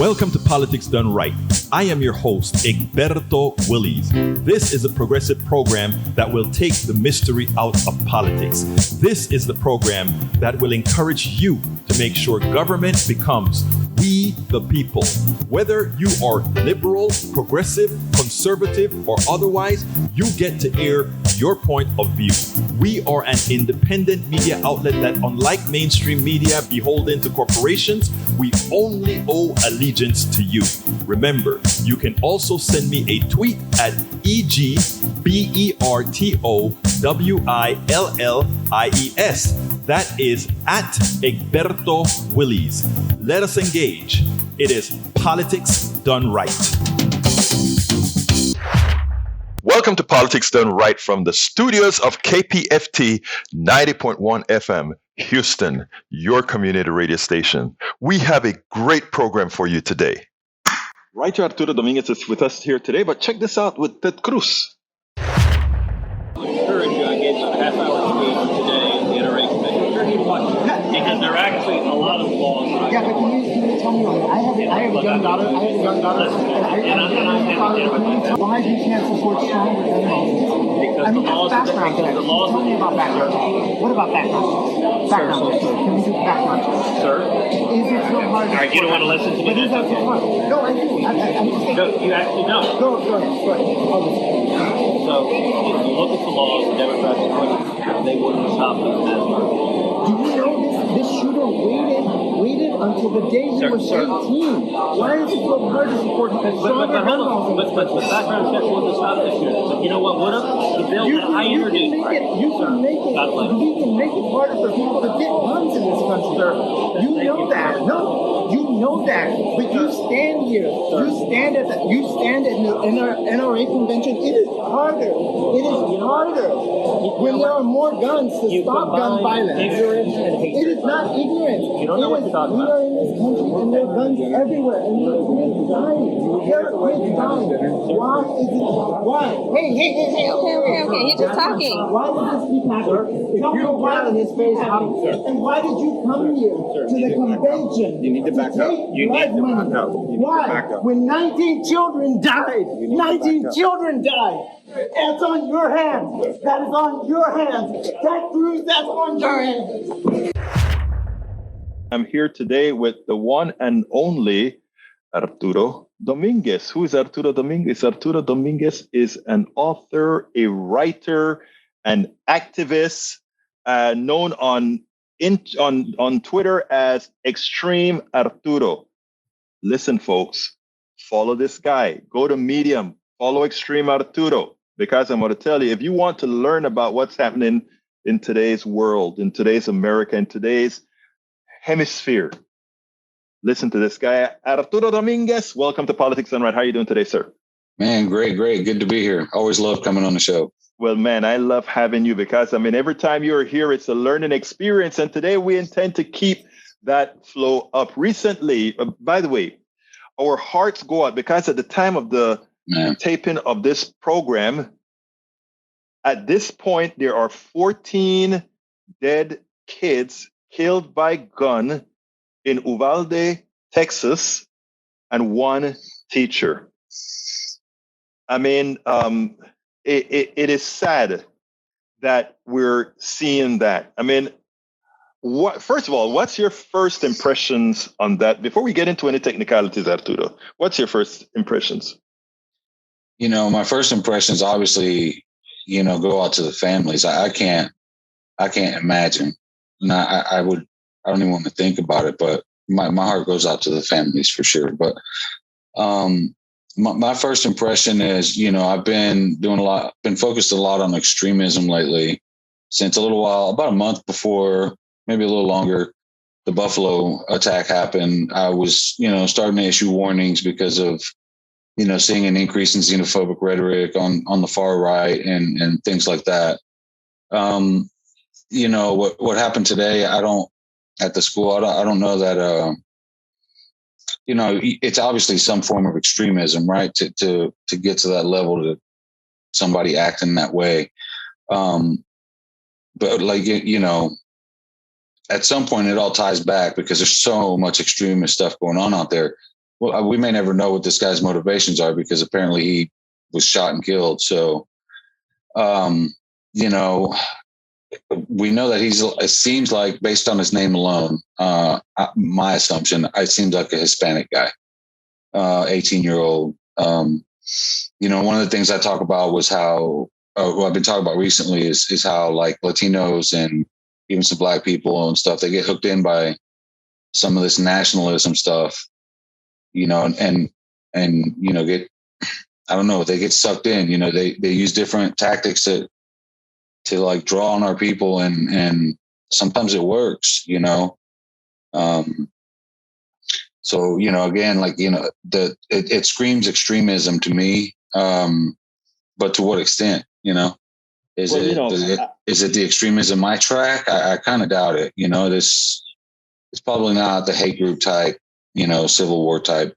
Welcome to Politics Done Right. I am your host, Egberto Willies. This is a progressive program that will take the mystery out of politics. This is the program that will encourage you to make sure government becomes we the people. Whether you are liberal, progressive, conservative, or otherwise, you get to air your point of view. We are an independent media outlet that, unlike mainstream media beholden to corporations, we only owe allegiance to you. Remember, you can also send me a tweet at EGBERTOWILLIES. That is at Egberto Willies. Let us engage. It is Politics Done Right. Welcome to Politics Done Right from the studios of KPFT 90.1 FM, Houston, your community radio station. We have a great program for you today. Writer Arturo Dominguez is with us here today, but check this out with Ted Cruz. Encourage you. I gave a half-hour speech today in the NRA committee. Because there are actually a lot of laws. Yeah, but can you tell me, like, I have a young daughter, and why you can't support stronger gun laws? Because the laws background checks. Tell me about background checks. What about background checks? Background checks. Can we do background checks? Sir? Is it so hard? All right, you don't want to listen to me? But is that so hard? No, I do. No, you actually don't. Go ahead. So, if you look at the laws, the Democrats are going to, they wouldn't stop them as well. Do you know this shooter waited until the day he was 18? Why is it so hard to support stronger gun laws? But background checks wouldn't stop this shooter. So you know what would have? The bill that I introduced. We can make it harder for people to get guns in this country. Sir, you know that. No, you know that. But you stand here. You stand at the NRA convention. It is harder. When there are more guns to stop gun violence. Ignorance and hatred. It is not ignorance. You don't know what you're talking about. We are in this country and there are guns everywhere. And there are kids dying. There are kids dying. Why is it? Why? Hey. Okay. He's just talking. Why did this keep happening? Tell me why in his face. And why did you come here to the convention? You need to back up. You need to back up. Why? When 19 children died. 19 children died. That's on your hands. That is on your hands. Ted Cruz, that's on your hands. I'm here today with the one and only Arturo Dominguez. Who is Arturo Dominguez? Arturo Dominguez is an author, a writer, an activist, known on Twitter as Extreme Arturo. Listen, folks, follow this guy. Go to Medium, follow Extreme Arturo, because I'm going to tell you, if you want to learn about what's happening in today's world, in today's America, in today's hemisphere, listen to this guy, Arturo Dominguez. Welcome to Politics Done Right. How are you doing today, sir? Man, great. Good to be here. Always love coming on the show. Well, man, I love having you because, every time you're here, it's a learning experience. And today we intend to keep that flow up. Recently, by the way, our hearts go out because at the time of the taping of this program, at this point, there are 14 dead kids killed by gun in Uvalde, Texas, and one teacher. It is sad that we're seeing that. First of all, what's your first impressions on that? Before we get into any technicalities, Arturo, what's your first impressions? My first impressions obviously, go out to the families. I can't imagine. And I don't even want to think about it, but my heart goes out to the families for sure. But my first impression is, I've been focused a lot on extremism lately since a little while, about a month before, maybe a little longer, the Buffalo attack happened. I was, starting to issue warnings because of, seeing an increase in xenophobic rhetoric on the far right and things like that. What happened today, at the school, I don't know that, it's obviously some form of extremism, right? To get to that level, to somebody acting that way. But at some point it all ties back because there's so much extremist stuff going on out there. well, we may never know what this guy's motivations are because apparently he was shot and killed. So, you know, we know that it seems like based on his name alone, my assumption, it seems like a Hispanic guy, 18-year-old. You know, one of the things I talk about was how, what I've been talking about recently is how like Latinos and even some Black people and stuff, they get hooked in by some of this nationalism stuff, you know, and you know, I don't know, they get sucked in, you know, they use different tactics to like draw on our people, and sometimes it works, you know. So, you know, again, like, you know, it screams extremism to me. But to what extent, you know, is it the extremism I track? I kind of doubt it. You know, it's probably not the hate group type, you know, Civil War type.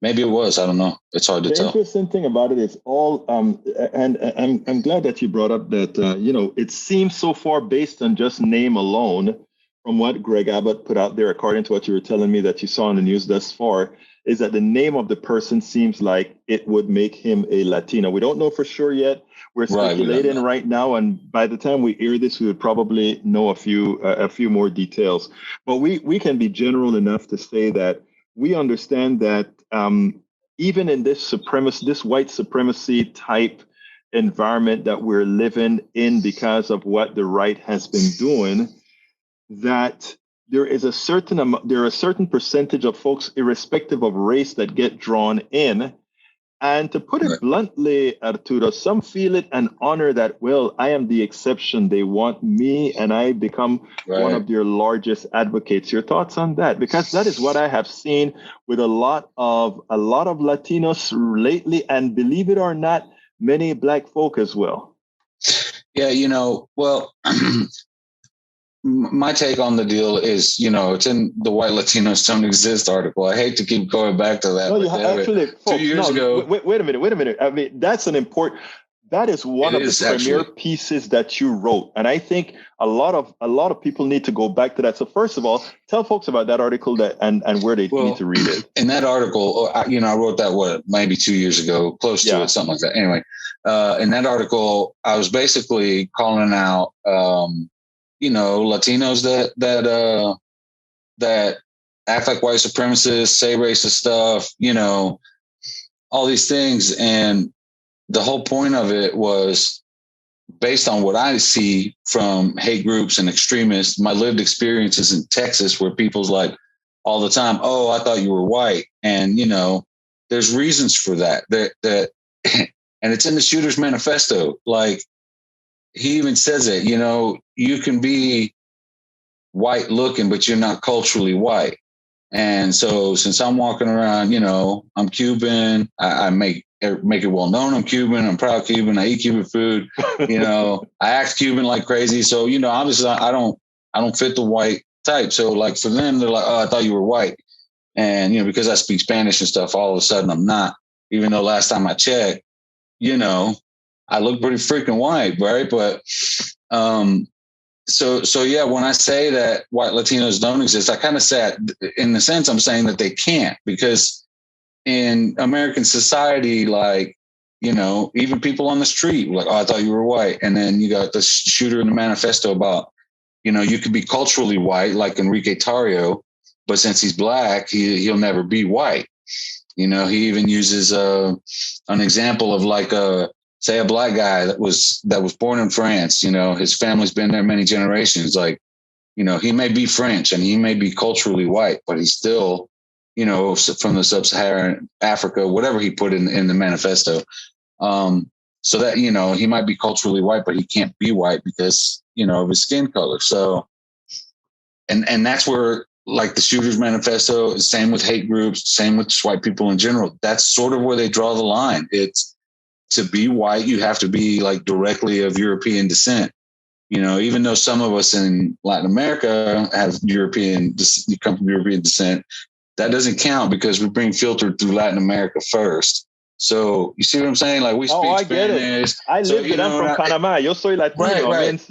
Maybe it was. I don't know. It's hard to tell. The interesting thing about it is all, and I'm glad that you brought up that, you know, it seems so far based on just name alone, from what Greg Abbott put out there, according to what you were telling me that you saw on the news thus far, is that the name of the person seems like it would make him a Latino. We don't know for sure yet. We're speculating right now, and by the time we air this, we would probably know a few more details. But we can be general enough to say that we understand that even in this white supremacy type environment that we're living in because of what the right has been doing, that there are a certain percentage of folks, irrespective of race, that get drawn in. And to put it bluntly, Arturo, some feel it an honor that, well, I am the exception. They want me, and I become one of their largest advocates. Your thoughts on that? Because that is what I have seen with a lot of Latinos lately, and believe it or not, many Black folk as well. Yeah, you know, well, my take on the deal is, you know, it's in the White Latinos Don't Exist article. I hate to keep going back to that. No, you actually, folks, 2 years ago. Wait a minute. I mean, that is one of the premier pieces that you wrote. And I think a lot of people need to go back to that. So first of all, tell folks about that article and where they need to read it. In that article, you know, I wrote that, maybe 2 years ago, close to it, something like that. Anyway, in that article, I was basically calling out, you know, Latinos that act like white supremacists, say racist stuff, you know, all these things. And the whole point of it was based on what I see from hate groups and extremists, my lived experiences in Texas, where people's like all the time, oh, I thought you were white. And, you know, there's reasons for that, and it's in the Shooter's Manifesto. Like, he even says it, you know, you can be white looking, but you're not culturally white. And so since I'm walking around, you know, I'm Cuban, I make it well known I'm Cuban, I'm proud Cuban, I eat Cuban food, you know, I act Cuban like crazy. So, you know, obviously I don't fit the white type. So like for them, they're like, oh, I thought you were white. And, you know, because I speak Spanish and stuff, all of a sudden I'm not, even though last time I checked, you know, I look pretty freaking white, right? But so yeah, when I say that white Latinos don't exist, I kind of say, in the sense, I'm saying that they can't, because in American society, like, you know, even people on the street, like, oh, I thought you were white. And then you got the Shooter in the Manifesto about, you know, you could be culturally white, like Enrique Tarrio, but since he's Black, he'll never be white. You know, he even uses an example of like say a Black guy that was born in France, you know, his family's been there many generations. Like, you know, he may be French and he may be culturally white, but he's still, you know, from the sub-Saharan Africa, whatever he put in the manifesto. So that, you know, he might be culturally white, but he can't be white because, you know, of his skin color. So, and that's where, like, the Shooter's Manifesto, same with hate groups, same with white people in general. That's sort of where they draw the line. It's, to be white, you have to be like directly of European descent. You know, even though some of us in Latin America come from European descent, that doesn't count because we're being filtered through Latin America first. So you see what I'm saying? Like, we speak Spanish. I live with them from Panama. Yo soy Latino. Right.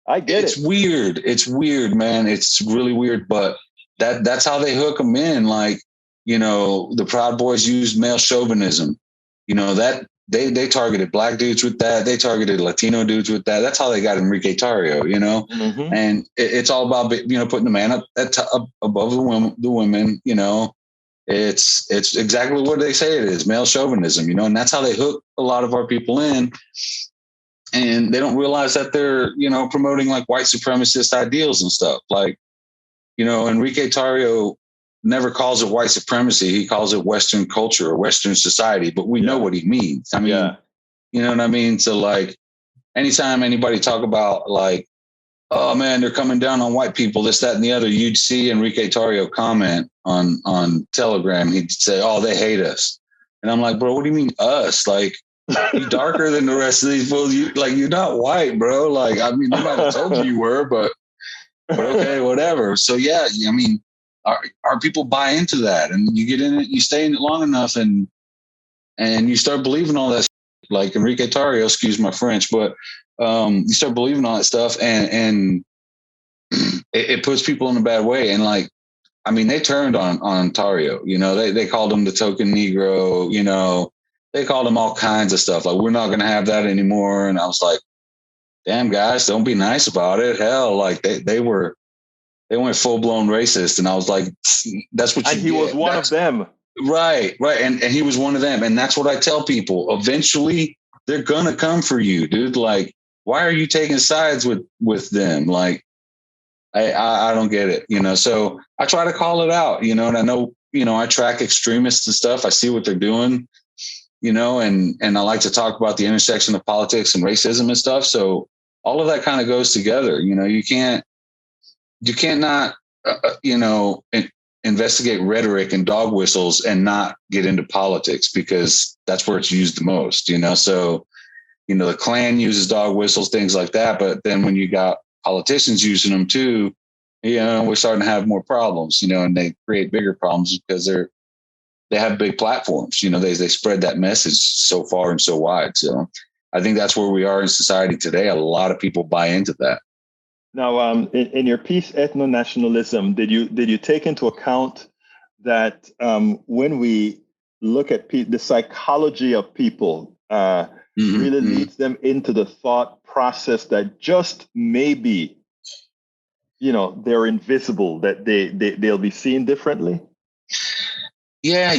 I get it. It's weird. It's weird, man. It's really weird, but that's how they hook them in. Like, the Proud Boys used male chauvinism. That they targeted black dudes with that. They targeted Latino dudes with that. That's how they got Enrique Tarrio, Mm-hmm. and it's all about, putting the man up above the women, It's exactly what they say it is, male chauvinism, and that's how they hook a lot of our people in. And they don't realize that they're, promoting like white supremacist ideals and stuff. Like, Enrique Tarrio never calls it white supremacy. He calls it Western culture or Western society, but we know what he means. I mean, you know what I mean? So like anytime anybody talk about like, oh man, they're coming down on white people, this, that, and the other, you'd see Enrique Tarrio comment on Telegram. He'd say, oh, they hate us. And I'm like, bro, what do you mean us? Like, you darker than the rest of these fools. You're not white, bro. Like, I mean, they might have told you were, but okay, whatever. So yeah, I mean, our people buy into that, and you get in it, you stay in it long enough, and you start believing all that. Like Enrique Tarrio, excuse my French, but you start believing all that stuff, and it puts people in a bad way. And like, I mean, they turned on Tarrio. They called him the token Negro. They called him all kinds of stuff. Like, we're not going to have that anymore. And I was like, damn, guys, don't be nice about it. Hell, like they went full blown racist. And I was like, that's what you And he was one of them. Right. And he was one of them. And that's what I tell people. Eventually, they're going to come for you, dude. Like, why are you taking sides with them? Like, I don't get it, So I try to call it out, and I know, I track extremists and stuff. I see what they're doing. And I like to talk about the intersection of politics and racism and stuff. So all of that kind of goes together. You can't not, investigate rhetoric and dog whistles and not get into politics, because that's where it's used the most, So, the Klan uses dog whistles, things like that. But then when you got politicians using them too, we're starting to have more problems, and they create bigger problems because they have big platforms, they spread that message so far and so wide. So I think that's where we are in society today. A lot of people buy into that. Now, in your piece, ethnonationalism, did you take into account that when we look at the psychology of people, really leads them into the thought process that just maybe, they're invisible, that they'll be seen differently? Yeah,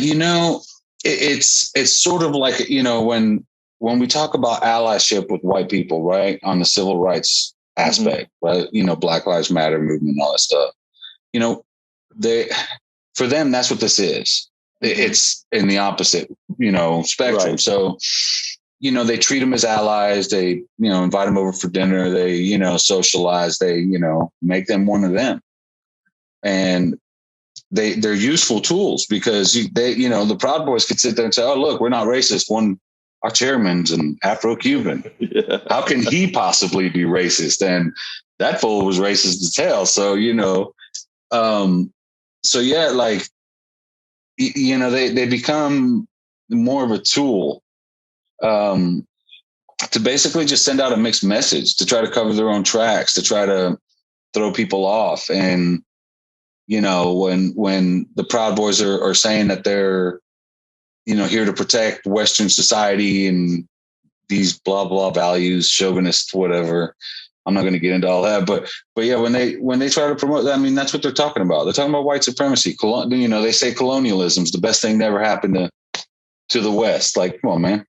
it's sort of like, when we talk about allyship with white people, right, on the civil rights aspect, right, Black Lives Matter movement, all that stuff, for them, that's what this is. It's in the opposite, spectrum. Right. So, they treat them as allies. They, invite them over for dinner. They, socialize. They, make them one of them. And they're useful tools, because the Proud Boys could sit there and say, oh, look, we're not racist. Our chairman's an Afro-Cuban. Yeah. How can he possibly be racist? And that fool was racist as hell. So, so yeah, like, they become more of a tool to basically just send out a mixed message, to try to cover their own tracks, to try to throw people off. And, when the Proud Boys are saying that they're, here to protect Western society and these blah, blah values, chauvinist, whatever. I'm not going to get into all that, but yeah, when they try to promote that, I mean, that's what they're talking about. They're talking about white supremacy. They say colonialism is the best thing that ever happened to the West. Like, come on, man.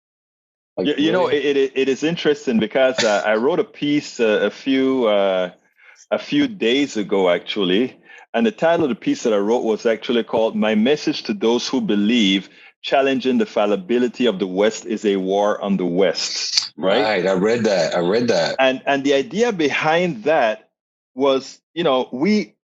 Like, it is interesting, because I wrote a piece a few days ago, actually. And the title of the piece that I wrote was actually called "My Message to Those Who Believe Challenging the Fallibility of the West is a War on the West." Right. I read that. And the idea behind that was, we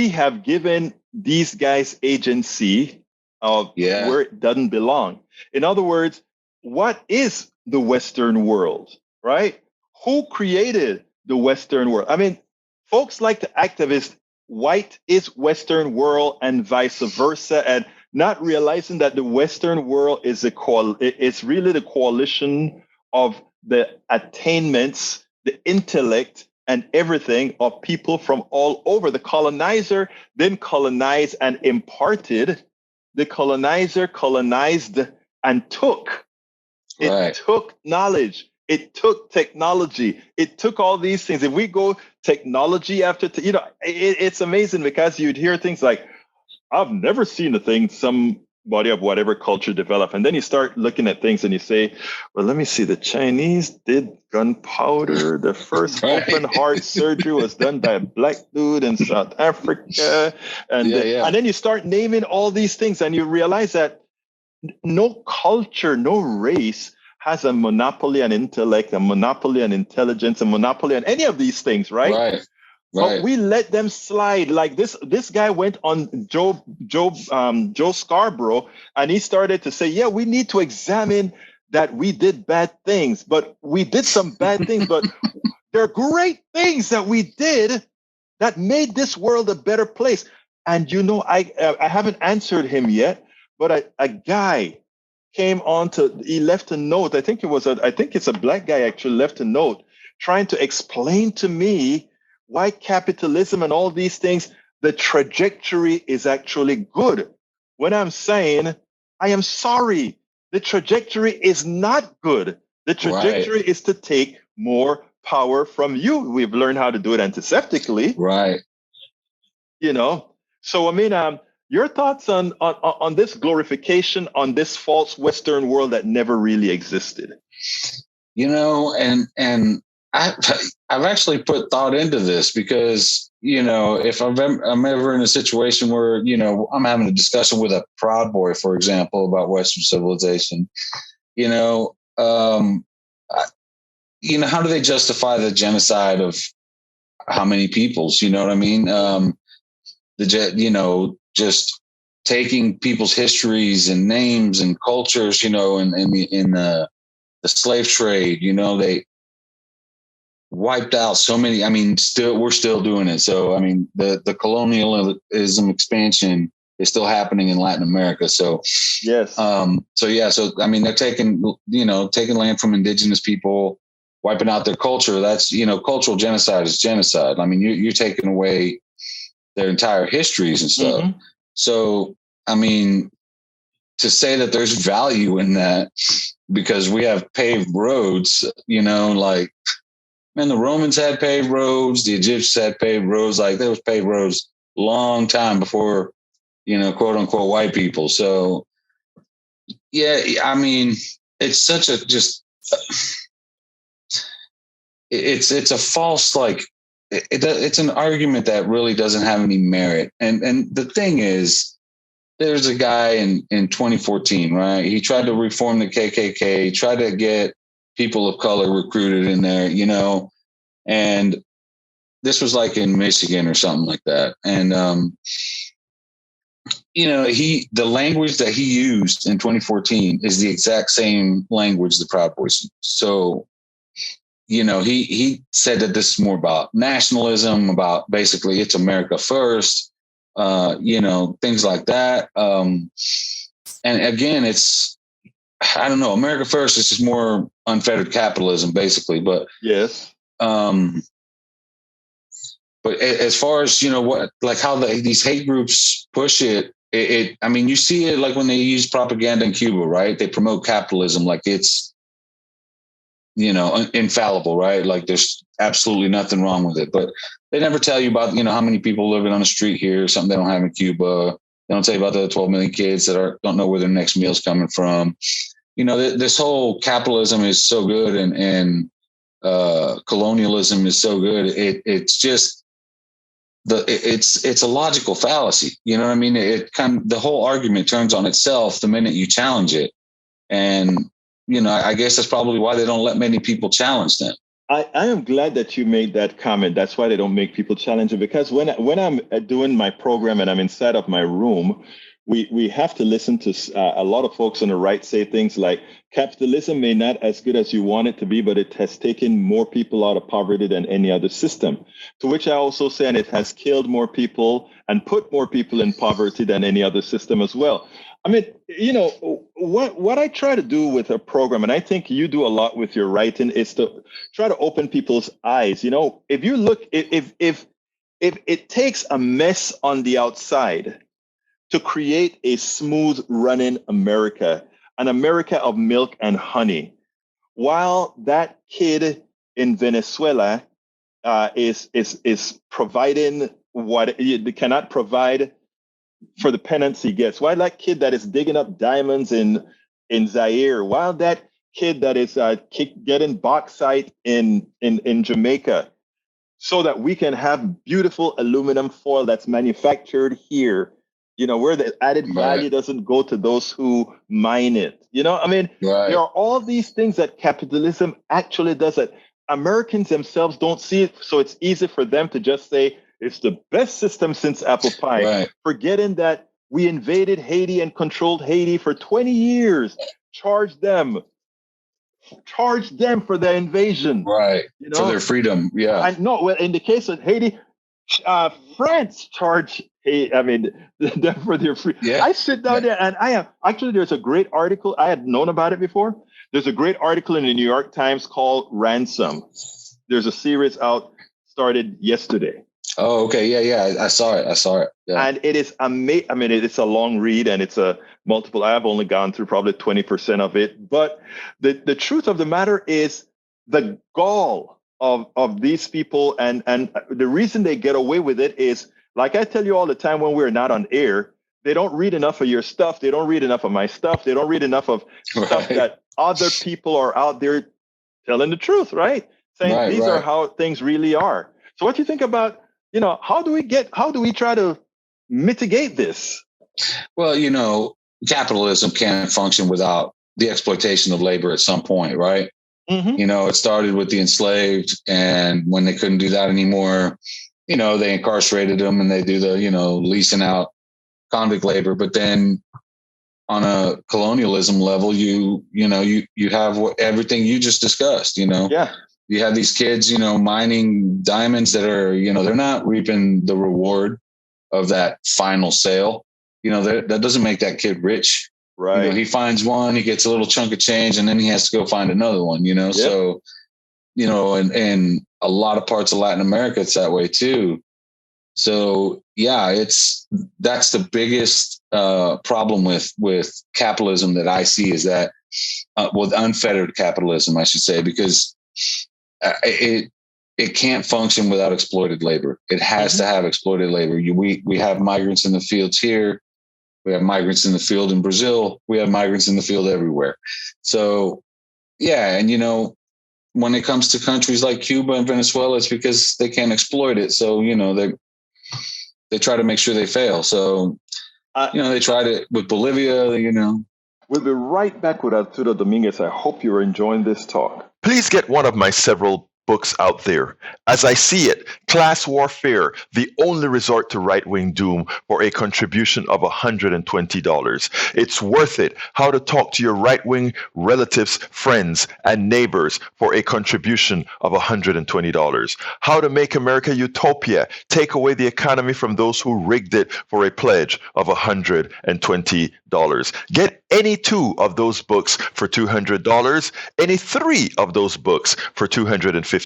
have given these guys agency of where it doesn't belong. In other words, what is the Western world, right? Who created the Western world? I mean, folks like to activist white is Western world and vice versa, and not realizing that the Western world is it's really the coalition of the attainments, the intellect, and everything of people from all over. The colonizer then colonized and imparted the colonizer colonized and took. It Right. took knowledge. It took technology. It took all these things. If we go technology after, it's amazing because you'd hear things like, I've never seen a thing somebody of whatever culture develop. And then you start looking at things and you say, well, let me see. The Chinese did gunpowder. The first Right. open heart surgery was done by a black dude in South Africa. And, and then you start naming all these things and you realize that no culture, no race has a monopoly on intellect, a monopoly on intelligence, a monopoly on any of these things, right? Right. But we let them slide. Like this guy went on Joe Scarborough, and he started to say, yeah, we need to examine that we did bad things, but we did some bad things, but there are great things that we did that made this world a better place. And I haven't answered him yet, but a guy came on he left a note. I think it's a black guy actually left a note trying to explain to me why capitalism and all these things, the trajectory is actually good. When I'm saying, I am sorry, the trajectory is not good. The trajectory is to take more power from you. We've learned how to do it antiseptically. Right. So I mean, your thoughts on this glorification, on this false Western world that never really existed? And I've actually put thought into this because, if I'm ever in a situation where, I'm having a discussion with a Proud Boy, for example, about Western civilization, how do they justify the genocide of how many peoples? You know what I mean? Just taking people's histories and names and cultures, in the slave trade, they wiped out so many. I mean, we're still doing it. So, I mean, the colonialism expansion is still happening in Latin America. So, yes. So I mean, they're taking land from indigenous people, wiping out their culture. That's, cultural genocide is genocide. I mean, you're taking away their entire histories and stuff. Mm-hmm. So, I mean, to say that there's value in that because we have paved roads, man, the Romans had paved roads, the Egyptians had paved roads. Like there was paved roads long time before, quote unquote, white people. So, yeah, I mean, it's such a it's a false, it's an argument that really doesn't have any merit. And the thing is, there's a guy in 2014, right? He tried to reform the KKK, tried to get people of color recruited in there, and this was like in Michigan or something like that. And, the language that he used in 2014 is the exact same language the Proud Boys use. So, he said that this is more about nationalism, about basically it's America first, things like that. And again, I don't know, America first is just more unfettered capitalism, basically. But yes. But as far as, how these hate groups push it, I mean, you see it like when they use propaganda in Cuba, right? They promote capitalism like it's, infallible, right? Like there's absolutely nothing wrong with it. But they never tell you about, how many people living on the street here, something they don't have in Cuba. They don't tell you about the 12 million kids that don't know where their next meal's coming from. This whole capitalism is so good and colonialism is so good. It's just it's a logical fallacy. You know what I mean? The whole argument turns on itself the minute you challenge it. And, I guess that's probably why they don't let many people challenge them. I am glad that you made that comment. That's why they don't make people challenge it, because when I'm doing my program and I'm inside of my room, we have to listen to a lot of folks on the right say things like capitalism may not as good as you want it to be, but it has taken more people out of poverty than any other system. To which I also say, and it has killed more people and put more people in poverty than any other system as well. I mean, what I try to do with a program, and I think you do a lot with your writing, is to try to open people's eyes. If you look, if it takes a mess on the outside to create a smooth running America, an America of milk and honey, while that kid in Venezuela is providing what he cannot provide for the penance he gets. Why that kid that is digging up diamonds in Zaire? While that kid that is getting bauxite in Jamaica, so that we can have beautiful aluminum foil that's manufactured here. Where the added value doesn't go to those who mine it. I mean, there are all these things that capitalism actually does that Americans themselves don't see it. So it's easy for them to just say it's the best system since apple pie, forgetting that we invaded Haiti and controlled Haiti for 20 years, charged them for their invasion. Right. For their freedom. Yeah. And no, well, in the case of Haiti, France charged them for their free. Yeah. I sit down there and there's a great article. I had known about it before. There's a great article in the New York Times called Ransom. There's a series out, started yesterday. Oh, okay. Yeah. I saw it. Yeah. And it is amazing. I mean, it's a long read and it's a multiple. I've only gone through probably 20% of it. But the truth of the matter is the gall of these people and the reason they get away with it is, like I tell you all the time when we're not on air, they don't read enough of your stuff. They don't read enough of my stuff. They don't read enough of stuff that other people are out there telling the truth, right? Saying these are how things really are. So what do you think about, how do we try to mitigate this? Well, capitalism can't function without the exploitation of labor at some point, right? Mm-hmm. It started with the enslaved, and when they couldn't do that anymore, they incarcerated them and they do the, leasing out convict labor. But then on a colonialism level, you have everything you just discussed, Yeah. You have these kids, mining diamonds that are, they're not reaping the reward of that final sale. That doesn't make that kid rich. Right. He finds one, he gets a little chunk of change, and then he has to go find another one, Yep. So, and a lot of parts of Latin America, it's that way too. So, yeah, that's the biggest problem with capitalism that I see is that with unfettered capitalism, I should say, because it can't function without exploited labor. It has to have exploited labor. We have migrants in the fields here. We have migrants in the field in Brazil. We have migrants in the field everywhere. So, yeah. And, when it comes to countries like Cuba and Venezuela, it's because they can't exploit it. So, they try to make sure they fail. So, they tried it with Bolivia, We'll be right back with Arturo Dominguez. I hope you're enjoying this talk. Please get one of my several books out there. As I see it, Class Warfare, the only resort to right-wing doom, for a contribution of $120. It's worth it. How to talk to your right-wing relatives, friends, and neighbors for a contribution of $120. How to make America utopia, take away the economy from those who rigged it, for a pledge of $120. Get any two of those books for $200, any three of those books for $250.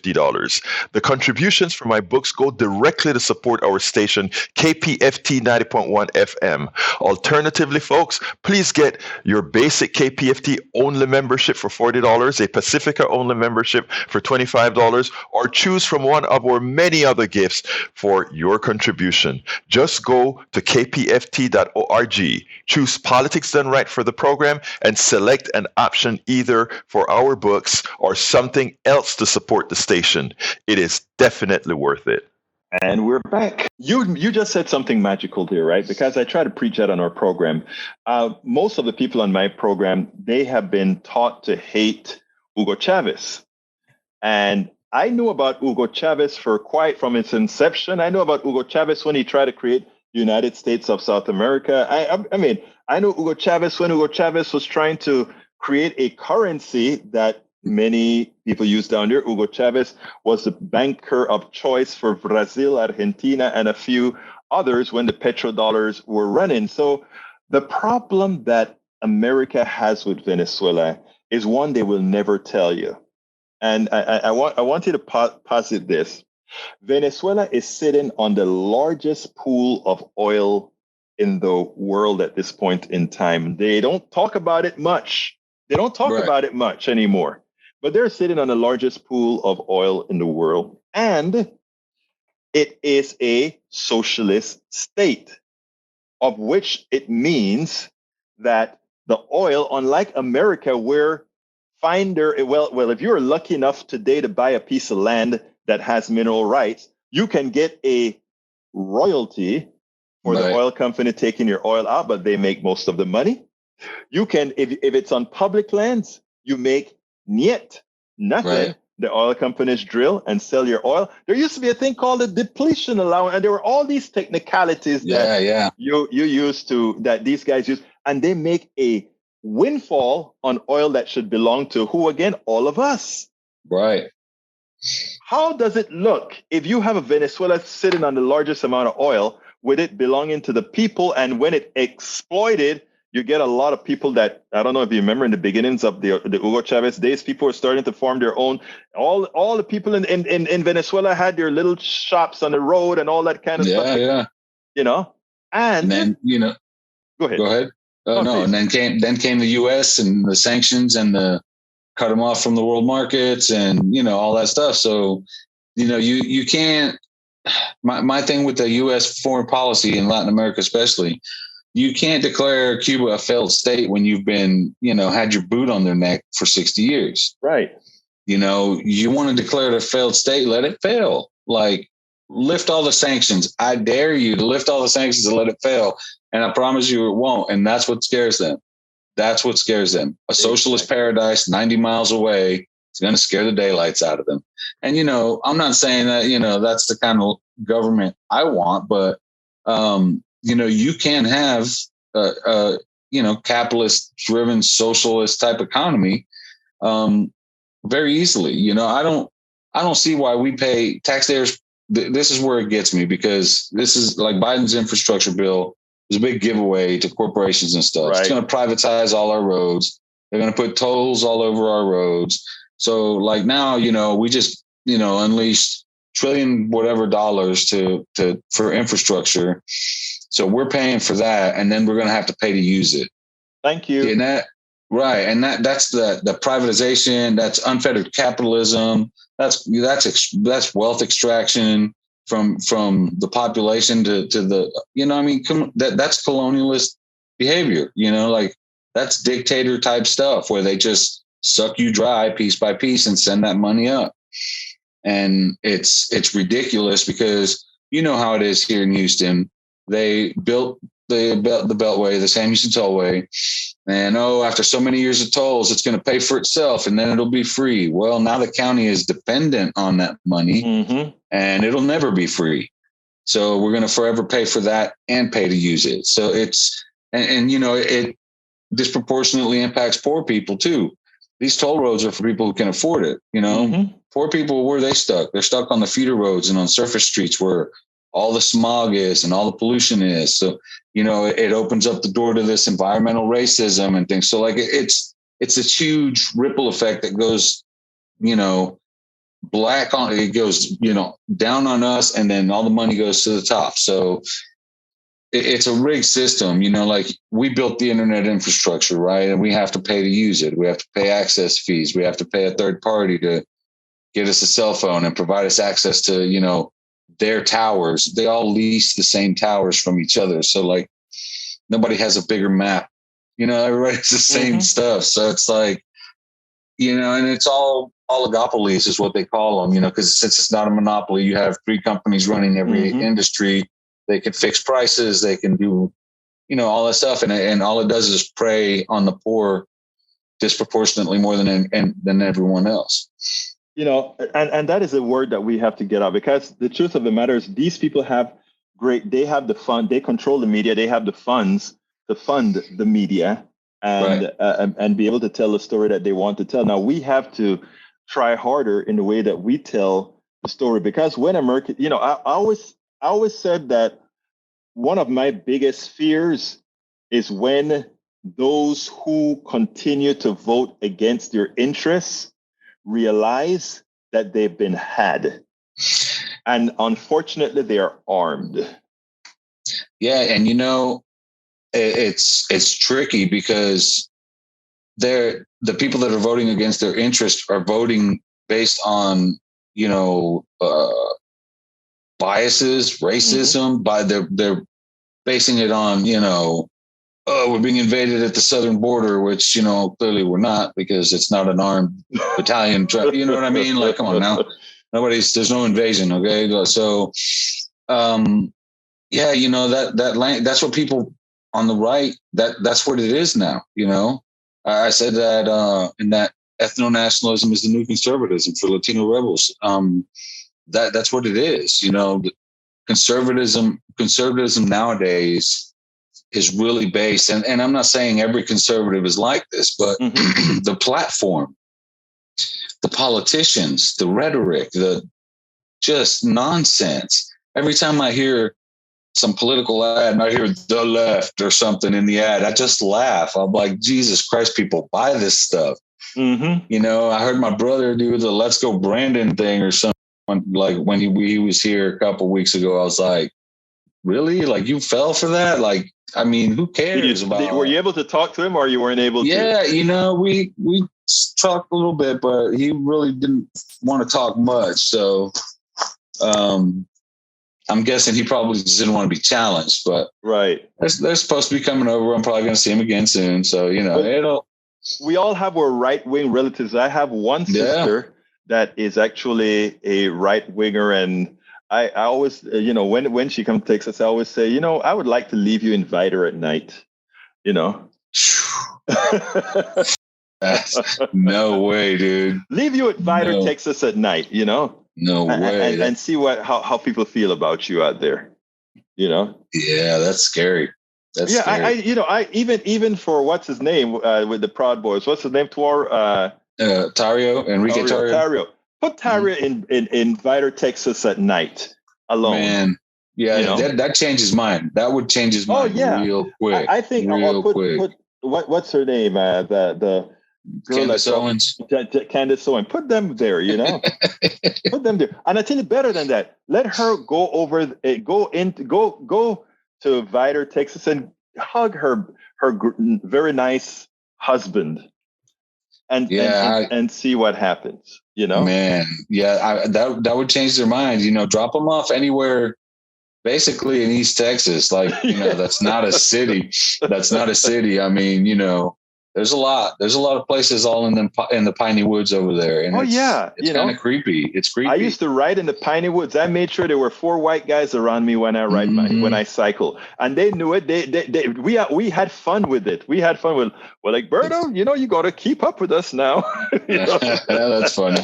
The contributions for my books go directly to support our station, KPFT 90.1 FM. Alternatively, folks, please get your basic KPFT only membership for $40, a Pacifica only membership for $25, or choose from one of our many other gifts for your contribution. Just go to kpft.org, choose Politics Done Right for the program, and select an option either for our books or something else to support the station. It is definitely worth it. And we're back. You just said something magical there, right? Because I try to preach that on our program. Most of the people on my program, they have been taught to hate Hugo Chavez. And I knew about Hugo Chavez from its inception. I know about Hugo Chavez when he tried to create the United States of South America. I know Hugo Chavez when Hugo Chavez was trying to create a currency that many people use down there. Hugo Chavez was the banker of choice for Brazil, Argentina, and a few others when the petrodollars were running. So the problem that America has with Venezuela is one they will never tell you. And I want you to posit this. Venezuela is sitting on the largest pool of oil in the world at this point in time. They don't talk about it much. They don't talk Right. about it much anymore. But they're sitting on the largest pool of oil in the world. And it is a socialist state, of which it means that the oil, unlike America, where if you're lucky enough today to buy a piece of land that has mineral rights, you can get a royalty for the Right. oil company taking your oil out, but they make most of the money. You can, if it's on public lands, you make nothing. Right. The oil companies drill and sell your oil. There used to be a thing called a depletion allowance, and there were all these technicalities that you used to, that these guys use, and they make a windfall on oil that should belong to who again? All of us. Right. How does it look if you have a Venezuela sitting on the largest amount of oil with it belonging to the people, and when it exploited, you get a lot of people that, I don't know if you remember in the beginnings of the Hugo Chavez days, people were starting to form their own. All the people in Venezuela had their little shops on the road and all that kind of stuff. Yeah. You know, and then go ahead. Go ahead. No, and then came the U.S. and the sanctions and the cut them off from the world markets and all that stuff. So you can't. My thing with the U.S. foreign policy in Latin America, especially, you can't declare Cuba a failed state when you've been had your boot on their neck for 60 years. Right. You want to declare it a failed state, let it fail. Like, lift all the sanctions. I dare you to lift all the sanctions and let it fail. And I promise you it won't. And that's what scares them. That's what scares them. A socialist paradise 90 miles away is going to scare the daylights out of them. And, I'm not saying that, that's the kind of government I want, but, you can have a capitalist driven socialist type economy very easily. I don't see why we pay taxpayers. This is where it gets me, because this is like Biden's infrastructure bill is a big giveaway to corporations and stuff. Right. It's going to privatize all our roads. They're going to put tolls all over our roads. So like now, we just, unleashed trillion whatever dollars for infrastructure. So we're paying for that, and then we're going to have to pay to use it. Thank you. And that's the privatization. That's unfettered capitalism. That's wealth extraction from the population to the that's colonialist behavior. Like that's dictator type stuff where they just suck you dry piece by piece and send that money up. And it's ridiculous, because how it is here in Houston. They built the Beltway, the Sam Houston Tollway, and after so many years of tolls, it's going to pay for itself, and then it'll be free. Well, now the county is dependent on that money, and it'll never be free. So we're going to forever pay for that and pay to use it. So it's it disproportionately impacts poor people too. These toll roads are for people who can afford it. Poor people, where are they stuck? They're stuck on the feeder roads and on surface streets where all the smog is and all the pollution is. So, it opens up the door to this environmental racism and things. So like it's this huge ripple effect that goes, black on, it goes, down on us, and then all the money goes to the top. So it's a rigged system, like we built the internet infrastructure, right? And we have to pay to use it. We have to pay access fees. We have to pay a third party to get us a cell phone and provide us access to, their towers. They all lease the same towers from each other. So like nobody has a bigger map, everybody has the same stuff. So it's like, and it's all oligopolies is what they call them, because since it's not a monopoly, you have three companies running every industry. They can fix prices. They can do, all that stuff. And all it does is prey on the poor disproportionately more than everyone else. And that is a word that we have to get out, because the truth of the matter is these people they have the fund, they control the media, they have the funds to fund the media and be able to tell the story that they want to tell. Now we have to try harder in the way that we tell the story, because when America, I always said that one of my biggest fears is when those who continue to vote against your interests realize that they've been had. And unfortunately, they are armed. Yeah. And, it's tricky because the people that are voting against their interest are voting based on, biases, racism. By they're basing it on, oh, we're being invaded at the southern border, which, clearly we're not, because it's not an armed battalion. You know what I mean? Like, come on now. There's no invasion. Okay. So, yeah, that's what people on the right, that's what it is now. I said that, in that ethnonationalism is the new conservatism for Latino rebels. That's what it is. Conservatism nowadays is really based, and I'm not saying every conservative is like this, but the platform, the politicians, the rhetoric, the just nonsense. Every time I hear some political ad and I hear the left or something in the ad, I just laugh. I'm like, Jesus Christ, people buy this stuff. I heard my brother do the Let's Go Brandon thing or something. Like when he was here a couple of weeks ago, I was like, really? Like, you fell for that? Like, I mean, who cares about? Were you able to talk to him, or you weren't able to? Yeah, we talked a little bit, but he really didn't want to talk much. So, I'm guessing he probably just didn't want to be challenged. But right, they're supposed to be coming over. I'm probably going to see him again soon. So we all have our right wing relatives. I have one sister that is actually a right winger, and I always, when she comes to Texas, I always say, I would like to leave you in Viter at night. No way, dude. Leave you at Viter, Texas at night. No way. And see how people feel about you out there. Yeah, that's scary. That's scary. I even for what's his name with the Proud Boys. What's his name? Enrique Tarrio. Put Tarrio in Viter, Texas at night alone. Man, yeah, that changes mine. That would change his mind real quick. I think I'll put what's her name? The girl Candace Owens. Candace Owens. Put them there. Put them there. And I tell you, better than that, let her go to Viter, Texas, and hug her very nice husband. And see what happens, Man, that would change their mind. Drop them off anywhere, basically in East Texas. Like, that's not a city. That's not a city. I mean, there's a lot of places all in the piney woods over there. And it's kind of creepy. It's creepy. I used to ride in the piney woods. I made sure there were 4 white guys around me when I ride when I cycle, and they knew it. We had fun with it. We had fun with, well, like, Berto, you got to keep up with us now. That's funny.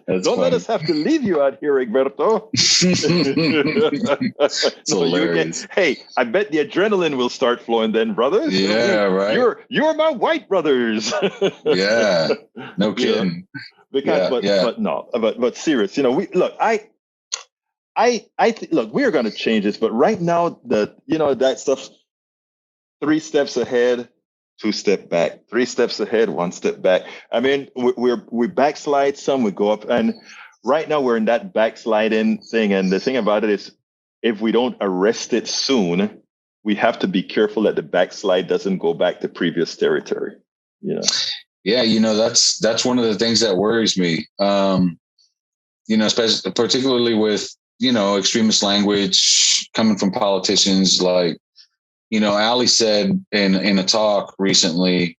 Don't let us have to leave you out here, Egberto. Hilarious. Hey, I bet the adrenaline will start flowing then, brothers. Yeah, right. You're my white brothers. Yeah, no kidding. But serious, look, we are going to change this, but right now that stuff, 3 steps ahead, 2 steps back, 3 steps ahead, 1 step back. I mean, we backslide some, we go up, and right now we're in that backsliding thing. And the thing about it is, if we don't arrest it soon, we have to be careful that the backslide doesn't go back to previous territory. Yeah, that's one of the things that worries me. Especially particularly with extremist language coming from politicians. Like, Ali said in a talk recently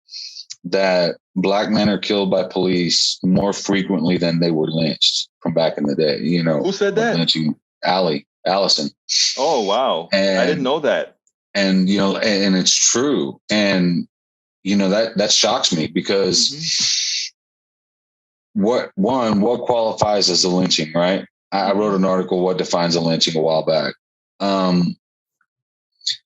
that Black men are killed by police more frequently than they were lynched from back in the day. Who said that? Lynching Allison. Oh wow! I didn't know that. And and it's true. And that shocks me because what qualifies as a lynching, right? I wrote an article, What Defines a Lynching, a while back.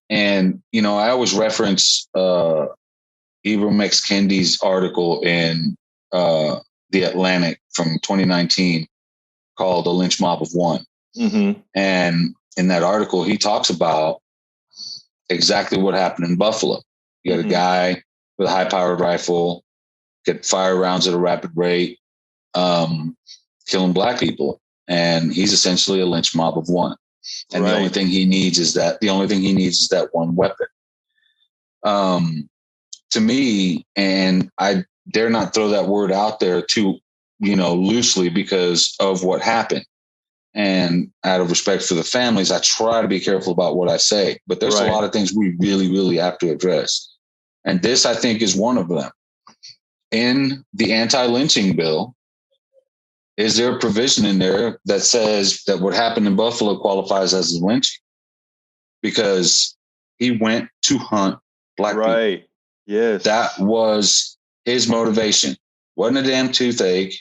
And I always reference Ibram X. Kendi's article in The Atlantic from 2019 called A Lynch Mob of One. And in that article, he talks about exactly what happened in Buffalo. You got a guy with a high-powered rifle, get fire rounds at a rapid rate, killing Black people, and he's essentially a lynch mob of one. And the only thing he needs is that one weapon. To me, and I dare not throw that word out there too, loosely because of what happened. And out of respect for the families, I try to be careful about what I say. But there's a lot of things we really, really have to address. And this, I think, is one of them. In the anti-lynching bill, is there a provision in there that says that what happened in Buffalo qualifies as a lynching? Because he went to hunt black people. Yes. That was his motivation. Wasn't a damn toothache.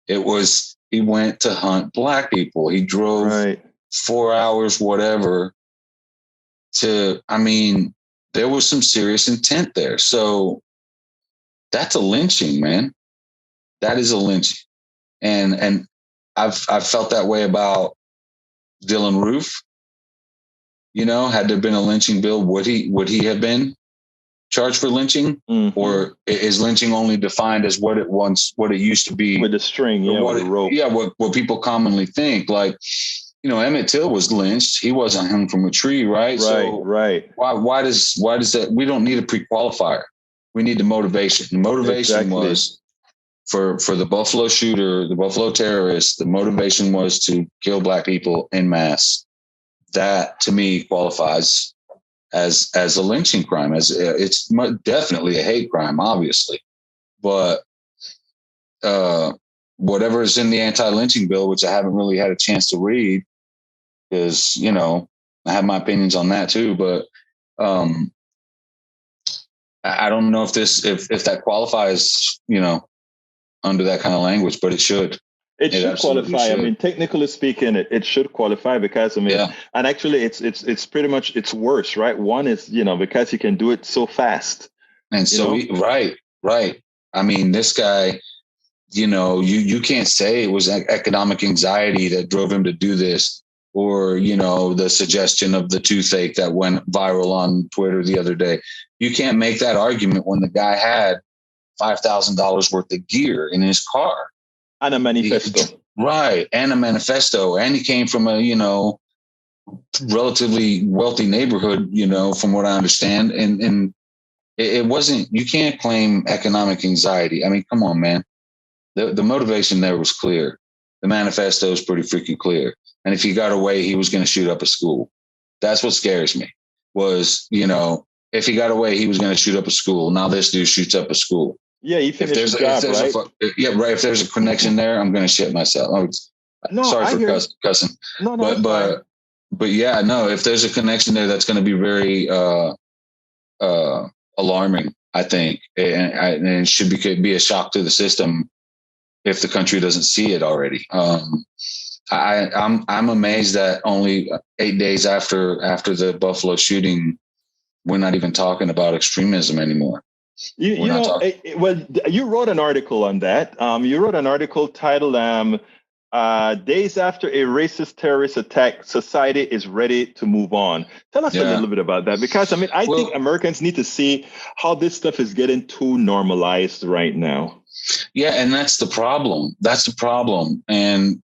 It was, he went to hunt black people. He drove 4 hours, whatever, there was some serious intent there. So that's a lynching, man. That is a lynching. And I've felt that way about Dylan Roof. Had there been a lynching bill, would he have been charged for lynching? Mm-hmm. Or is lynching only defined as what it used to be with the string, with the rope? Yeah, what people commonly think. Like, Emmett Till was lynched. He wasn't hung from a tree, right? Right. Why does that? We don't need a pre-qualifier. We need the motivation. The motivation was for the Buffalo shooter, the Buffalo terrorist. The motivation was to kill black people en masse. That to me qualifies as a lynching crime. As it's definitely a hate crime, obviously, but whatever is in the anti-lynching bill, which I haven't really had a chance to read, because I have my opinions on that too. But I don't know if that qualifies, under that kind of language, but it should. It should qualify. Should. Technically speaking, it should qualify because and actually it's pretty much it's worse, right? One is because you can do it so fast, and so right. This guy, you can't say it was economic anxiety that drove him to do this, or the suggestion of the toothache that went viral on Twitter the other day. You can't make that argument when the guy had $5,000 worth of gear in his car. And a manifesto. And a manifesto. And he came from a, relatively wealthy neighborhood, from what I understand. And it wasn't, you can't claim economic anxiety. Come on, man. The motivation there was clear. The manifesto is pretty freaking clear. And if he got away, he was going to shoot up a school. That's what scares me was, if he got away, he was going to shoot up a school. Now this dude shoots up a school. Yeah, he finished his job, right? If there's a connection there, I'm going to shit myself. Sorry for cussing. No, but yeah, no. If there's a connection there, that's going to be very alarming. I think, and it should be a shock to the system if the country doesn't see it already. I'm amazed that only 8 days after the Buffalo shooting, we're not even talking about extremism anymore. You wrote an article on that. You wrote an article titled "Days After a Racist Terrorist Attack, Society is Ready to Move On." Tell us a little bit about that, because I think Americans need to see how this stuff is getting too normalized right now. Yeah, and that's the problem. And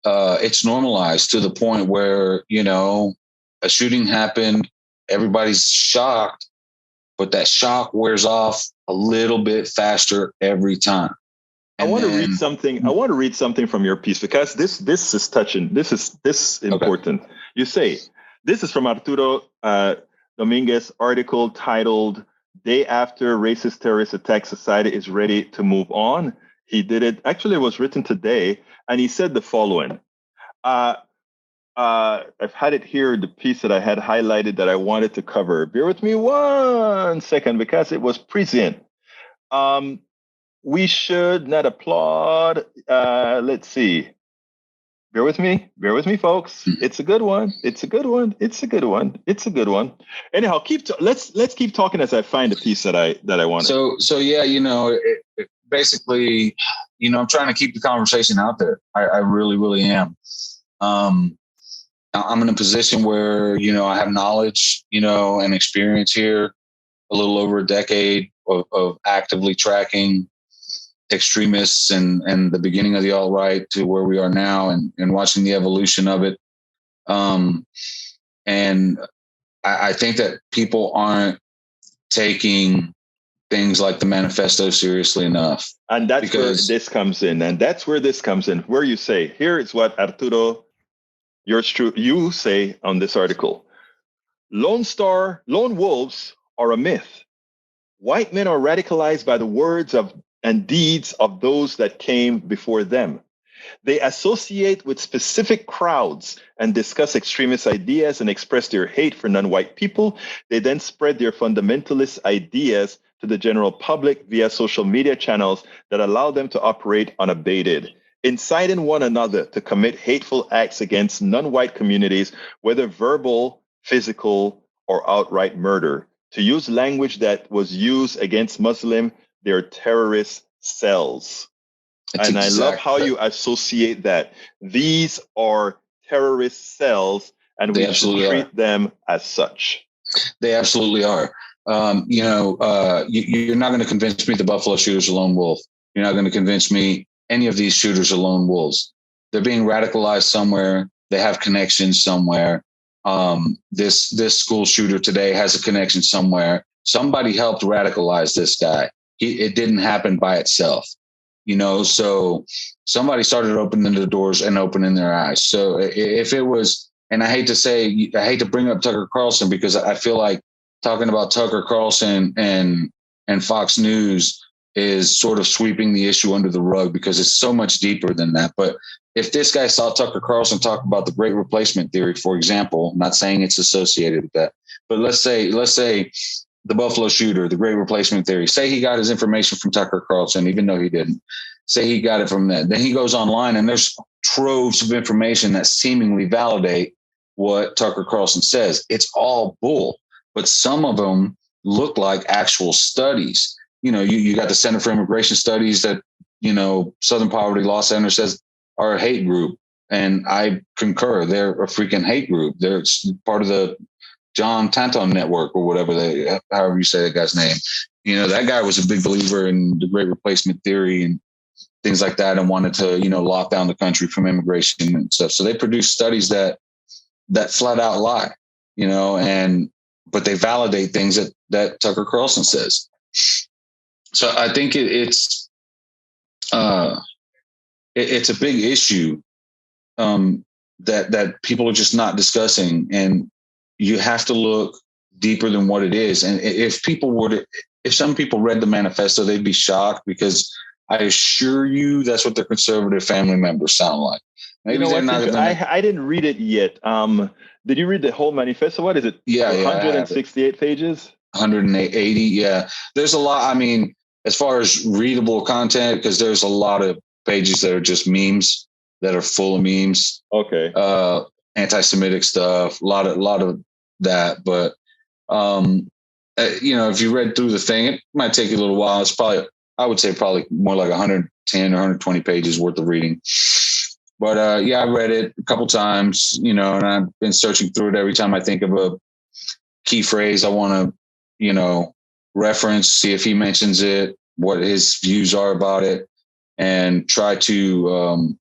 it's normalized to the point where a shooting happened, everybody's shocked. But that shock wears off a little bit faster every time. I want to read something from your piece, because this is touching. This is important. Okay. You say this is from Arturo Dominguez article titled "Day After Racist Terrorist Attack, Society is Ready to Move On." He did it. Actually, it was written today, and he said the following. I've had it here, the piece that I had highlighted that I wanted to cover. Bear with me 1 second, because it was prescient. We should not applaud. Let's see. Bear with me, folks. It's a good one. Anyhow, let's keep talking as I find the piece that I wanted. So yeah, basically, I'm trying to keep the conversation out there. I really, really am. I'm in a position where, I have knowledge, and experience here, a little over a decade of actively tracking extremists and the beginning of the alt-right to where we are now, and watching the evolution of it. And I think that people aren't taking things like the manifesto seriously enough. And that's where this comes in. And that's where this comes in, where you say, here is what Arturo, you say on this article. Lone wolves are a myth. White men are radicalized by the words of and deeds of those that came before them. They associate with specific crowds and discuss extremist ideas and express their hate for non-white people. They then spread their fundamentalist ideas to the general public via social media channels that allow them to operate unabated, inciting one another to commit hateful acts against non-white communities, whether verbal, physical, or outright murder. To use language that was used against Muslim, they're terrorist cells. And I love how you associate that. These are terrorist cells, and we should treat them as such. They absolutely are. You're not going to convince me the Buffalo shooters are lone wolf. You're not going to convince me any of these shooters are lone wolves. They're being radicalized somewhere. They have connections somewhere. This school shooter today has a connection somewhere. Somebody helped radicalize this guy. It didn't happen by itself. So somebody started opening the doors and opening their eyes. So if it was, and I hate to bring up Tucker Carlson, because I feel like talking about Tucker Carlson and Fox News is sort of sweeping the issue under the rug, because it's so much deeper than that. But if this guy saw Tucker Carlson talk about the Great Replacement Theory, for example, I'm not saying it's associated with that, but let's say the Buffalo shooter, the Great Replacement Theory, say he got his information from Tucker Carlson, even though he didn't. Say he got it from that. Then he goes online and there's troves of information that seemingly validate what Tucker Carlson says. It's all bull, but some of them look like actual studies. You got the Center for Immigration Studies that, Southern Poverty Law Center says are a hate group. And I concur. They're a freaking hate group. They're part of the John Tanton Network or whatever however you say that guy's name. That guy was a big believer in the Great Replacement Theory and things like that, and wanted to, lock down the country from immigration and stuff. So they produce studies that flat out lie, but they validate things that Tucker Carlson says. So I think it's a big issue that people are just not discussing, and you have to look deeper than what it is. And if some people read the manifesto, they'd be shocked, because I assure you that's what their conservative family members sound like. Maybe I didn't read it yet. Did you read the whole manifesto? What is it? Yeah, 168 pages? 180, yeah. There's a lot. I mean, as far as readable content, because there's a lot of pages that are just memes, that are full of memes. Okay. Anti-Semitic stuff, a lot of that. But, if you read through the thing, it might take you a little while. It's I would say more like 110 or 120 pages worth of reading. But I read it a couple times, and I've been searching through it every time I think of a key phrase I want to, reference, see if he mentions it, what his views are about it, and try to,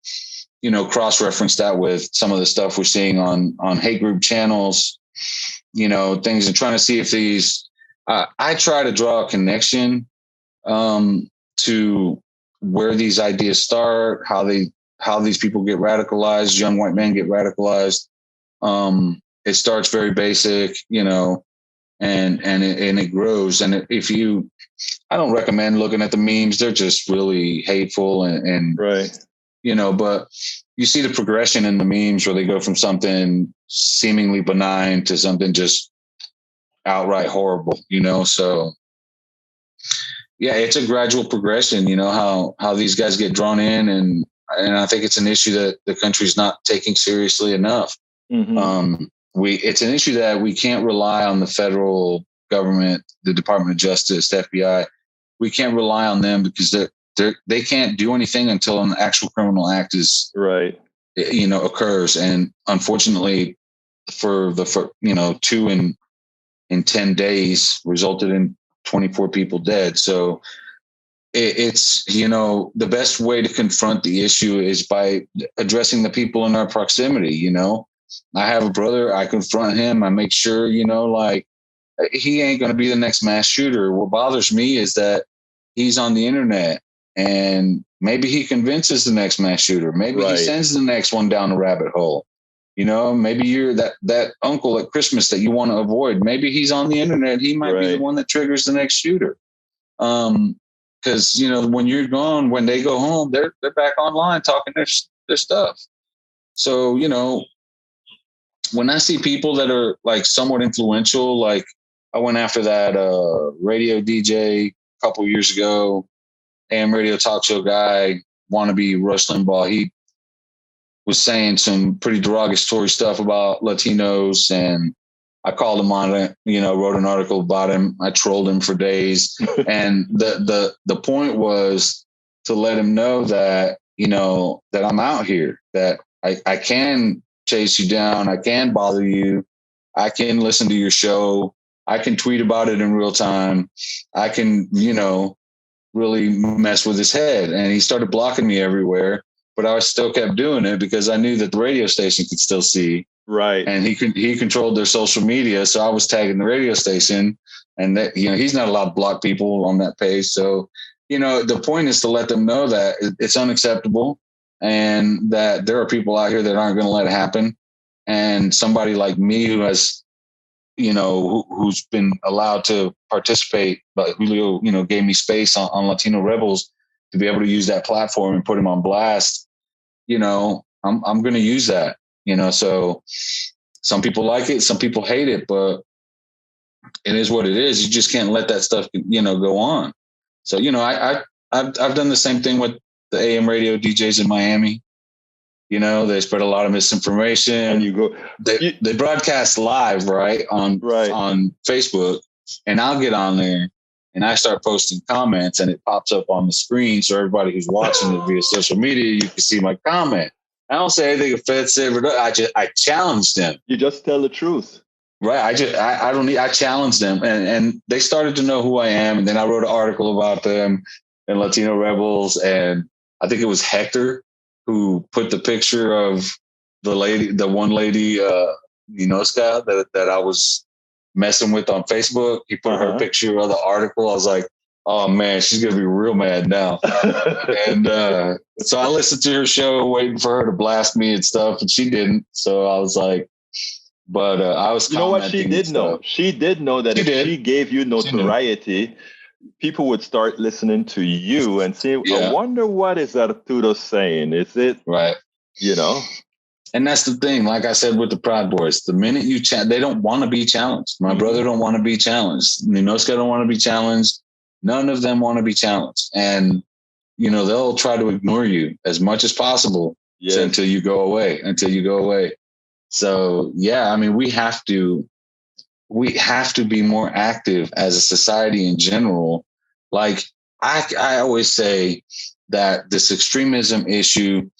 cross-reference that with some of the stuff we're seeing on hate group channels, things, and trying to see if these, I try to draw a connection to where these ideas start, how these people get radicalized, young white men get radicalized. It starts very basic, and it grows. And I don't recommend looking at the memes. They're just really hateful and right. But you see the progression in the memes where they go from something seemingly benign to something just outright horrible, so yeah, it's a gradual progression, how these guys get drawn in. And I think it's an issue that the country's not taking seriously enough. Mm-hmm. It's an issue that we can't rely on the federal government, the Department of Justice, the FBI. We can't rely on them, because they can't do anything until an actual criminal act is right, occurs. And unfortunately, for 2 in 10 days resulted in 24 people dead. So it's, the best way to confront the issue is by addressing the people in our proximity. I have a brother, I confront him. I make sure, he ain't going to be the next mass shooter. What bothers me is that he's on the internet and maybe he convinces the next mass shooter. Maybe he sends the next one down the rabbit hole. You know, maybe you're that uncle at Christmas that you want to avoid. Maybe he's on the internet. He might be the one that triggers the next shooter. Because, you know, when you're gone, when they go home, they're back online talking their stuff. So, you know, when I see people that are like somewhat influential, like I went after that radio DJ a couple of years ago, AM radio talk show guy, wannabe Rush Limbaugh. He was saying some pretty derogatory stuff about Latinos, and I called him on it, you know, wrote an article about him. I trolled him for days. And the point was to let him know that, you know, that I'm out here, that I can chase you down. I can bother you. I can listen to your show. I can tweet about it in real time. I can, you know, really mess with his head. And he started blocking me everywhere, but I still kept doing it because I knew that the radio station could still see. Right. And he controlled their social media. So I was tagging the radio station, and that, you know, he's not allowed to block people on that page. So, you know, the point is to let them know that it's unacceptable and that there are people out here that aren't going to let it happen. And somebody like me who has, you know, who's been allowed to participate, but Julio, you know, gave me space on Latino Rebels to be able to use that platform and put him on blast. You know, I'm going to use that, you know, so some people like it, some people hate it, but it is what it is. You just can't let that stuff, you know, go on. So, you know, I've done the same thing with the AM radio DJs in Miami. You know, they spread a lot of misinformation. And they broadcast live, right, on Facebook, and I'll get on there and I start posting comments, and it pops up on the screen, so everybody who's watching it via social media, you can see my comment. I don't say anything offensive, or I challenge them. You just tell the truth, right? I challenge them, and they started to know who I am, and then I wrote an article about them and Latino Rebels, and I think it was Hector who put the picture of the one lady, Yinoska, that I was messing with on Facebook. He put her picture of the article. I was like, oh man, she's going to be real mad now. And so I listened to her show waiting for her to blast me and stuff, and she didn't. So I was like, but I was, you know what she did know? She did know that she gave you notoriety, people would start listening to you and say, I wonder what is Arturo saying? Is it right? You know? And that's the thing. Like I said with the Proud Boys, the minute you they don't want to be challenged. My brother don't want to be challenged. Ninoska don't want to be challenged. None of them want to be challenged. And, you know, they'll try to ignore you as much as possible until you go away. So, yeah, I mean, we have to be more active as a society in general. Like I always say that this extremism issue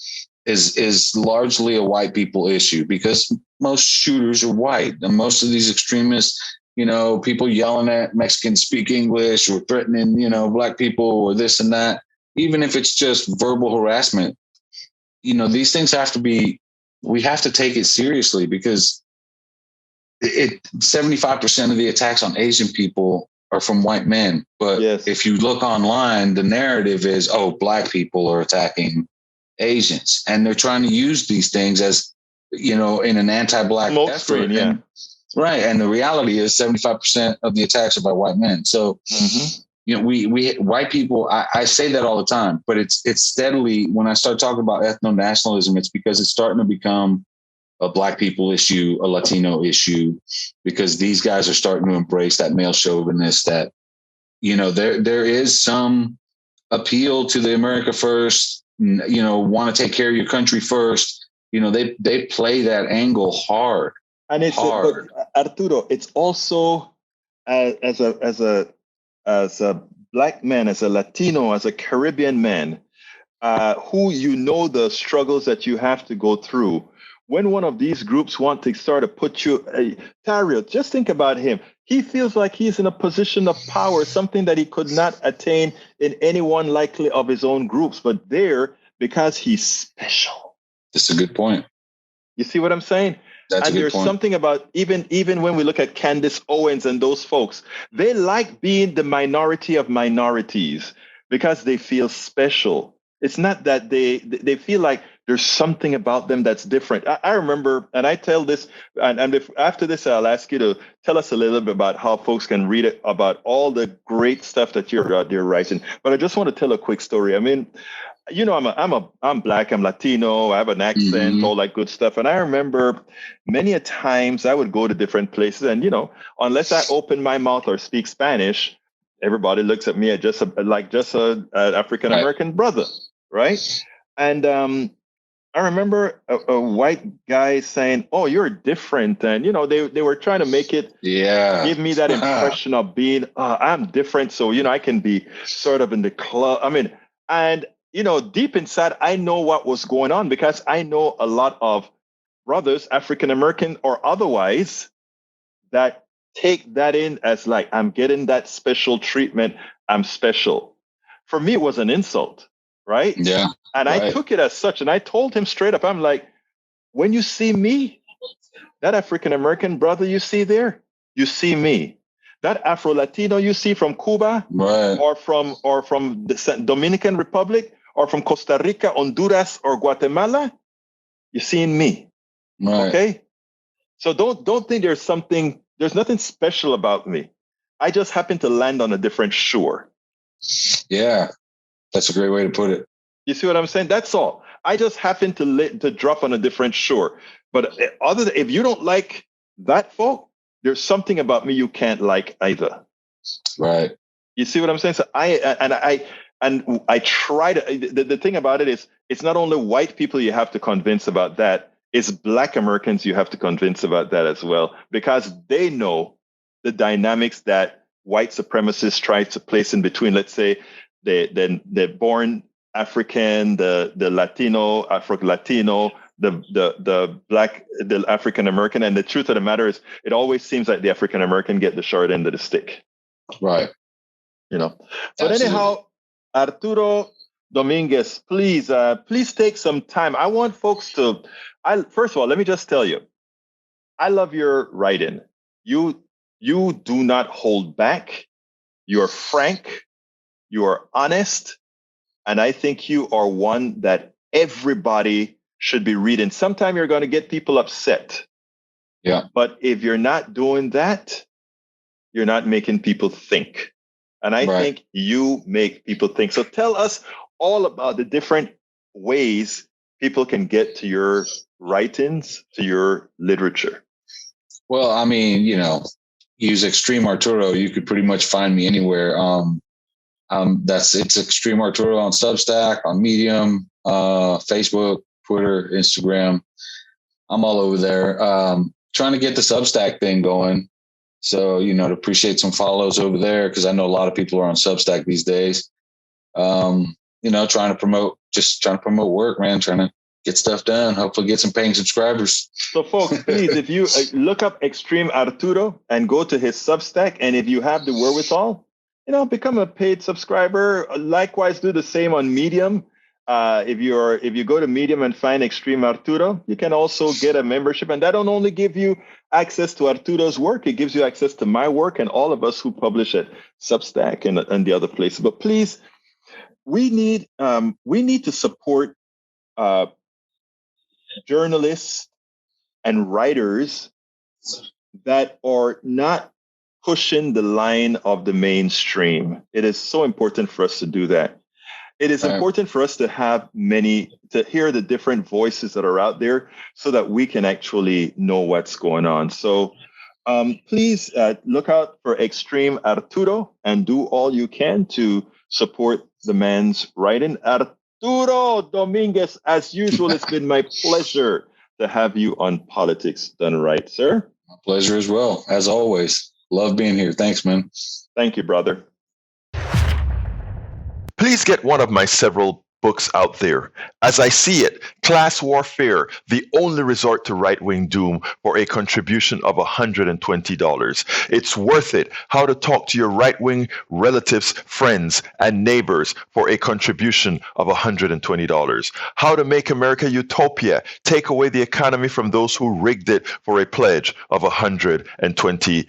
is largely a white people issue, because most shooters are white, and most of these extremists, you know, people yelling at Mexicans speak English or threatening, you know, black people or this and that, even if it's just verbal harassment, you know, these things we have to take it seriously, because 75% of the attacks on Asian people are from white men. But if you look online, the narrative is, oh, black people are attacking Asians, and they're trying to use these things as, you know, in an anti-black effort. Right. And the reality is 75% of the attacks are by white men. So, you know, we white people, I say that all the time, but it's steadily, when I start talking about ethnonationalism, it's because it's starting to become a black people issue, a Latino issue, because these guys are starting to embrace that male chauvinist, that, you know, there is some appeal to the America first, you know, want to take care of your country first. You know, they play that angle hard. And it's hard. But Arturo, it's also as a black man, as a Latino, as a Caribbean man, who, you know, the struggles that you have to go through. When one of these groups want to sort of put you, Tario, just think about him. He feels like he's in a position of power, something that he could not attain in any one likely of his own groups, but there, because he's special. That's a good point. You see what I'm saying? That's a And good there's point. something about even when we look at Candace Owens and those folks, they like being the minority of minorities because they feel special. It's not that they feel like there's something about them that's different. I remember, and I tell this, and if, after this, I'll ask you to tell us a little bit about how folks can read it, about all the great stuff that you're out there writing. But I just want to tell a quick story. I mean, you know, I'm black, I'm Latino, I have an accent, all that good stuff. And I remember many a times I would go to different places, and you know, unless I open my mouth or speak Spanish, everybody looks at me as just a African American brother, right? And I remember a white guy saying, "Oh, you're different," and you know, they were trying to make it give me that impression of being I'm different, so you know, I can be sort of in the club. I mean, and you know, deep inside, I know what was going on because I know a lot of brothers, African American or otherwise, that take that in as like, I'm getting that special treatment. I'm special. For me, it was an insult, right? Yeah. And I took it as such. And I told him straight up, I'm like, when you see me, that African American brother you see there, you see me. That Afro Latino you see from Cuba, or from the Dominican Republic, or from Costa Rica, Honduras, or Guatemala, you're seeing me. Right. Okay? So don't think there's nothing special about me. I just happen to land on a different shore. Yeah. That's a great way to put it. You see what I'm saying? That's all. I just happen to drop on a different shore. But if you don't like that folk, there's something about me you can't like either. Right. You see what I'm saying? So I try to. The thing about it is, it's not only white people you have to convince about that. It's Black Americans you have to convince about that as well, because they know the dynamics that white supremacists try to place in between. Let's say they're born African, the Latino, Afro-Latino, the Black, the African American. And the truth of the matter is, it always seems like the African American get the short end of the stick. Right. You know. But anyhow, Arturo Dominguez, please take some time. I want folks to. First of all, let me just tell you, I love your writing. You do not hold back. You're frank. You are honest. And I think you are one that everybody should be reading. Sometime you're going to get people upset. Yeah. But if you're not doing that, you're not making people think. And I think you make people think. So tell us all about the different ways people can get to your writings, to your literature. Well, I mean, you know, use Extreme Arturo. You could pretty much find me anywhere. It's Extreme Arturo on Substack, on Medium, Facebook, Twitter, Instagram. I'm all over there. Trying to get the Substack thing going. So, you know, to appreciate some follows over there, because I know a lot of people are on Substack these days. You know, trying to promote work, man, trying to get stuff done, hopefully get some paying subscribers. So folks, please, if you look up Extreme Arturo and go to his Substack, and if you have the wherewithal, you know, become a paid subscriber. Likewise, do the same on Medium. If you go to Medium and find Extreme Arturo, you can also get a membership, and that don't only give you access to Arturo's work, it gives you access to my work and all of us who publish at Substack and the other places. But please, we need to support journalists and writers that are not pushing the line of the mainstream. It is so important for us to do that. It is important for us to hear the different voices that are out there so that we can actually know what's going on. So please look out for Extreme Arturo and do all you can to support the man's writing. Arturo Dominguez, as usual, it's been my pleasure to have you on Politics Done Right, sir. My pleasure as well, as always. Love being here. Thanks, man. Thank you, brother. Please get one of my several books out there. As I see it, Class Warfare, the only resort to right-wing doom, for a contribution of $120. It's worth it. How to talk to your right-wing relatives, friends, and neighbors for a contribution of $120. How to make America utopia, take away the economy from those who rigged it, for a pledge of $120.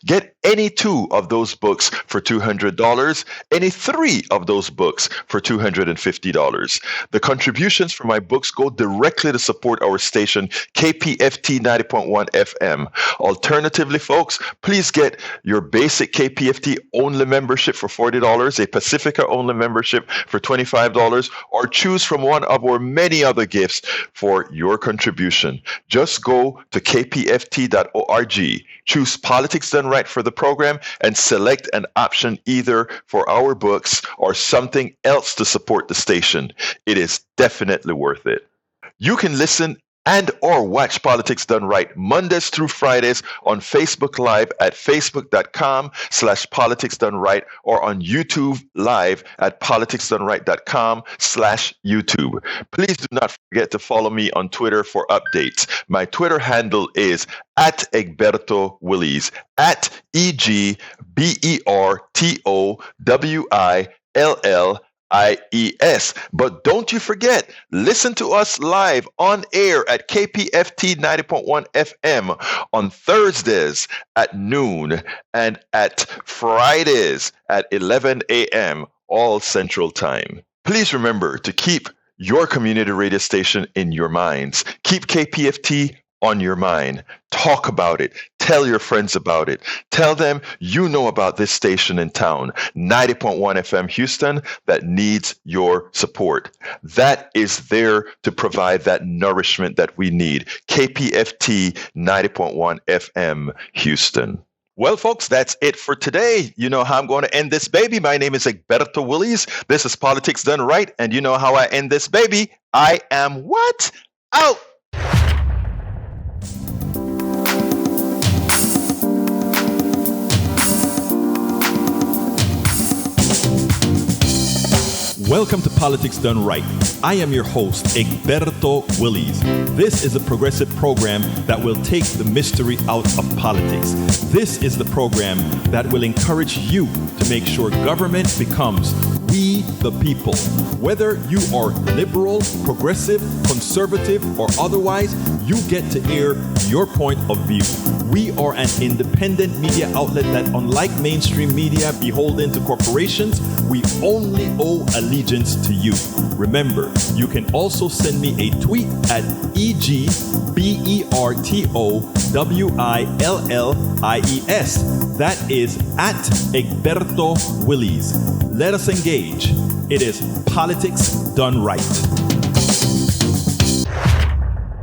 Get any 2 of those books for $200, any 3 of those books for $250. The contributions for my books go directly to support our station, KPFT 90.1 FM. Alternatively, folks, please get your basic KPFT only membership for $40, a Pacifica only membership for $25, or choose from one of our many other gifts for your contribution. Just go to kpft.org, choose Politics Done Right for the program, and select an option either for our books or something else to support the station. It is definitely worth it. You can listen and or watch Politics Done Right Mondays through Fridays on Facebook Live at facebook.com/Politics Done Right, or on YouTube Live at politicsdoneright.com/YouTube. Please do not forget to follow me on Twitter for updates. My Twitter handle is @Egberto Willies, @EGBERTOWILLIES. But don't you forget, listen to us live on air at KPFT 90.1 FM on Thursdays at noon and at Fridays at 11 a.m. all Central Time. Please remember to keep your community radio station in your minds. Keep KPFT on your mind. Talk about it. Tell your friends about it. Tell them you know about this station in town, 90.1 FM Houston, that needs your support. That is there to provide that nourishment that we need. KPFT 90.1 FM Houston. Well, folks, that's it for today. You know how I'm going to end this baby. My name is Egberto Willies. This is Politics Done Right. And you know how I end this baby. I am what? Out. Welcome to Politics Done Right. I am your host, Egberto Willies. This is a progressive program that will take the mystery out of politics. This is the program that will encourage you to make sure government becomes we the people. Whether you are liberal, progressive, conservative, or otherwise, you get to air your point of view. We are an independent media outlet that, unlike mainstream media beholden to corporations, we only owe allegiance to you. Remember, you can also send me a tweet at EGBERTOWILLIES. That is at Egberto Willies. Let us engage. It is Politics Done Right.